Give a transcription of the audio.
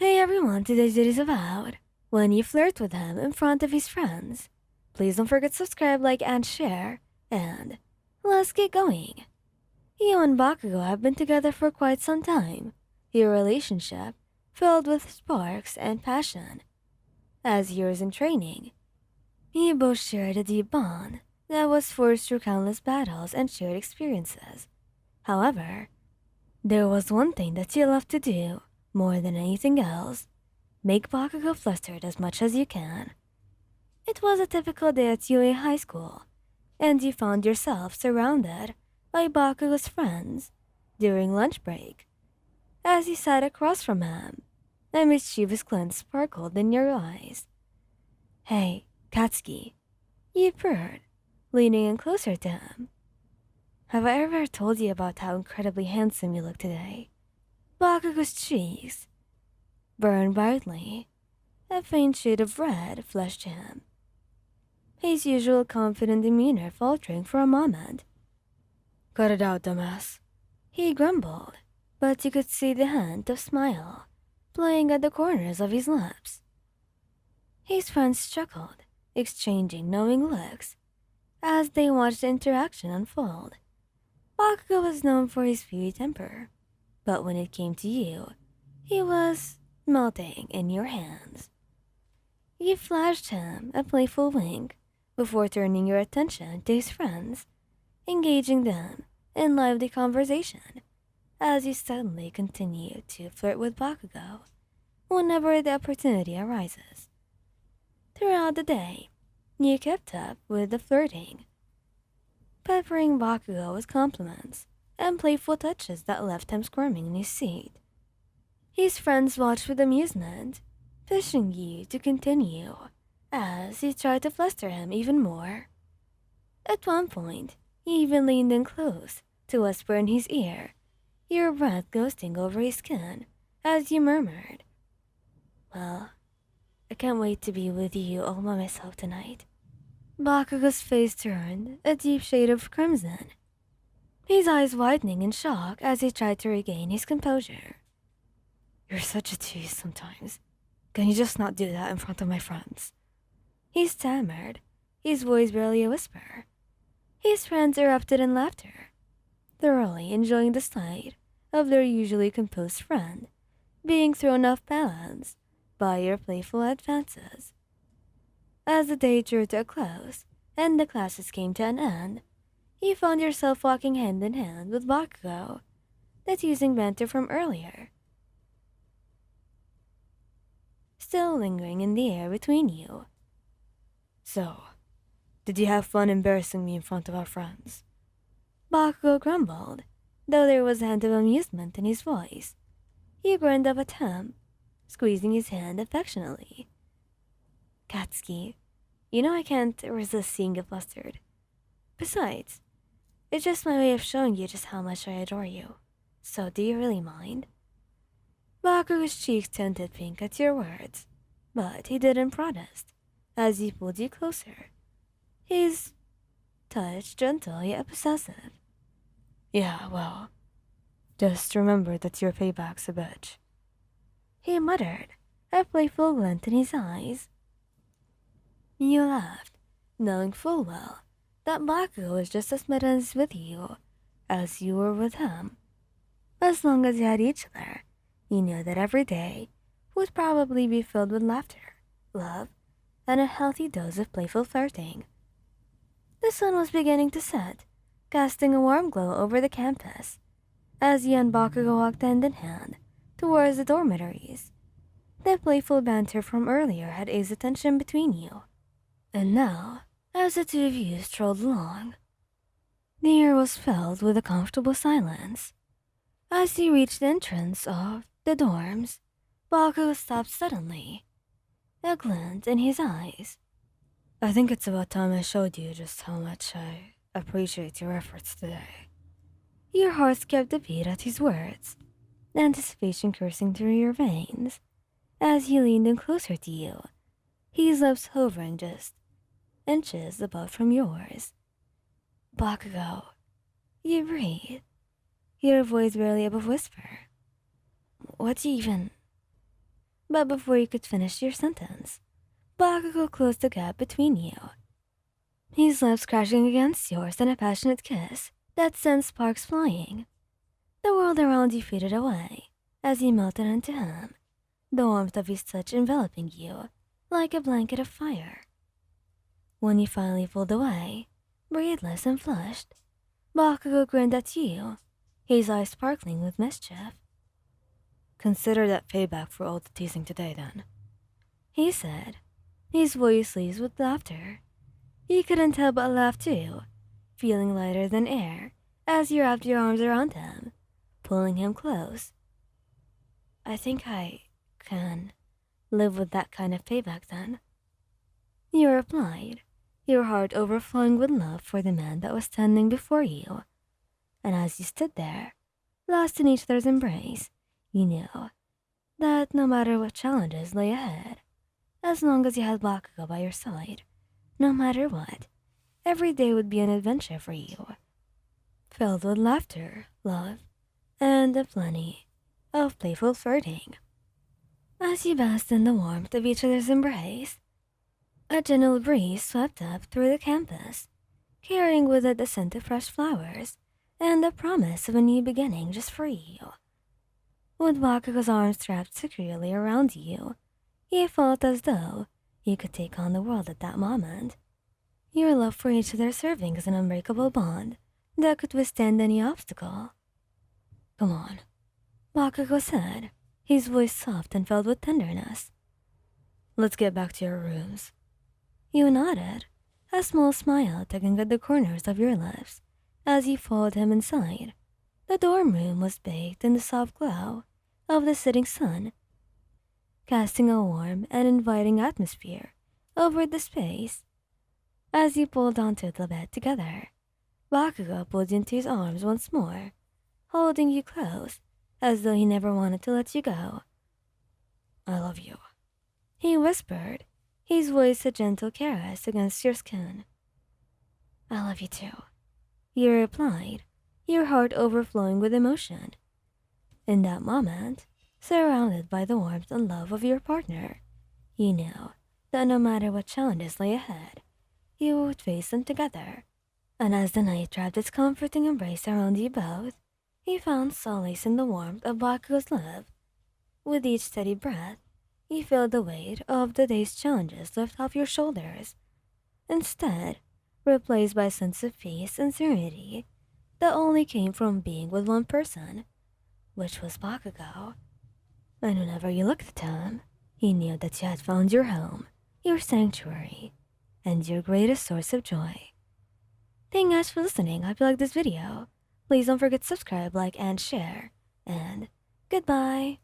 Hey everyone, today's video is about when you flirt with him in front of his friends. Please don't forget to subscribe, like, and share. And let's get going. You and Bakugou have been together for quite some time. Your relationship filled with sparks and passion. As years in training, you both shared a deep bond that was forged through countless battles and shared experiences. However, there was one thing that you loved to do more than anything else: make Bakugou flustered as much as you can. It was a typical day at UA High School, and you found yourself surrounded by Bakugou's friends during lunch break. As you sat across from him, a mischievous glint sparkled in your eyes. "Hey, Katsuki," you purred, leaning in closer to him. "Have I ever told you about how incredibly handsome you look today?" Bakugou's cheeks burned brightly. A faint shade of red flushed him, his usual confident demeanor faltering for a moment. "Cut it out, dumbass," he grumbled, but you could see the hint of smile playing at the corners of his lips. His friends chuckled, exchanging knowing looks as they watched the interaction unfold. Bakugou was known for his fiery temper, but when it came to you, he was melting in your hands. You flashed him a playful wink before turning your attention to his friends, engaging them in lively conversation as you suddenly continue to flirt with Bakugou whenever the opportunity arises. Throughout the day, you kept up with the flirting, peppering Bakugou with compliments and playful touches that left him squirming in his seat. His friends watched with amusement, pushing you to continue as you tried to fluster him even more. At one point, you even leaned in close to whisper in his ear, your breath ghosting over his skin as you murmured, "Well, I can't wait to be with you all by myself tonight." Bakugou's face turned a deep shade of crimson, his eyes widening in shock as he tried to regain his composure. "You're such a tease sometimes. Can you just not do that in front of my friends?" he stammered, his voice barely a whisper. His friends erupted in laughter, thoroughly enjoying the sight of their usually composed friend being thrown off balance by your playful advances. As the day drew to a close and the classes came to an end, you found yourself walking hand in hand with Bakugou, that using banter from earlier still lingering in the air between you. "So, did you have fun embarrassing me in front of our friends?" Bakugou grumbled, though there was a hint of amusement in his voice. He grinned up at him, squeezing his hand affectionately. "Katsuki, you know I can't resist seeing you flustered. Besides, it's just my way of showing you just how much I adore you. So do you really mind?" Bakugou's cheeks tinted pink at your words, but he didn't protest as he pulled you closer, his touch gentle yet possessive. "Yeah, well, just remember that your payback's a bitch," he muttered, a playful glint in his eyes. You laughed, knowing full well that Bakugou was just as mesmerized with you as you were with him. As long as you had each other, you knew that every day would probably be filled with laughter, love, and a healthy dose of playful flirting. The sun was beginning to set, casting a warm glow over the campus, as you and Bakugou walked hand in hand towards the dormitories. The playful banter from earlier had eased the tension between you, and now, as the two of you strolled along, the air was filled with a comfortable silence. As you reached the entrance of the dorms, Bakugou stopped suddenly, a glint in his eyes. "I think it's about time I showed you just how much I appreciate your efforts today." Your heart skipped a beat at his words, anticipation coursing through your veins as he leaned in closer to you, his lips hovering just inches above from yours. "Bakugou," you breathed, your voice barely above whisper. "What do you even..." But before you could finish your sentence, Bakugou closed the gap between you, his lips crashing against yours in a passionate kiss that sent sparks flying. The world around you faded away as you melted into him, the warmth of his touch enveloping you like a blanket of fire. When you finally pulled away, breathless and flushed, Bakugou grinned at you, his eyes sparkling with mischief. Consider that payback for all the teasing today, then, he said, his voice laced with laughter. You couldn't help but laugh too, feeling lighter than air as you wrapped your arms around him, pulling him close. I think I can live with that kind of payback then, you replied, your heart overflowing with love for the man that was standing before you. And as you stood there, lost in each other's embrace, you knew that no matter what challenges lay ahead, as long as you had Bakugo by your side, no matter what, every day would be an adventure for you, filled with laughter, love, and a plenty of playful flirting. As you basked in the warmth of each other's embrace, a gentle breeze swept up through the campus, carrying with it the scent of fresh flowers and the promise of a new beginning just for you. With Bakugo's arms wrapped securely around you, you felt as though you could take on the world at that moment. Your love for each other serving as an unbreakable bond that could withstand any obstacle. Come on, Bakugo said, his voice soft and filled with tenderness. Let's get back to your rooms. You nodded, a small smile tugging at the corners of your lips as you followed him inside. The dorm room was bathed in the soft glow of the setting sun, casting a warm and inviting atmosphere over the space. As you pulled onto the bed together, Bakugo pulled you into his arms once more, holding you close as though he never wanted to let you go. I love you, he whispered, his voice a gentle caress against your skin. I love you too, you replied, your heart overflowing with emotion. In that moment, surrounded by the warmth and love of your partner, you knew that no matter what challenges lay ahead, you would face them together. And as the night wrapped its comforting embrace around you both, you found solace in the warmth of Bakugo's love. With each steady breath, you felt the weight of the day's challenges lift off your shoulders, instead replaced by a sense of peace and serenity that only came from being with one person, which was Bakugo. And whenever you looked at him, you knew that you had found your home, your sanctuary, and your greatest source of joy. Thank you guys for listening. I hope you liked this video. Please don't forget to subscribe, like, and share. And goodbye.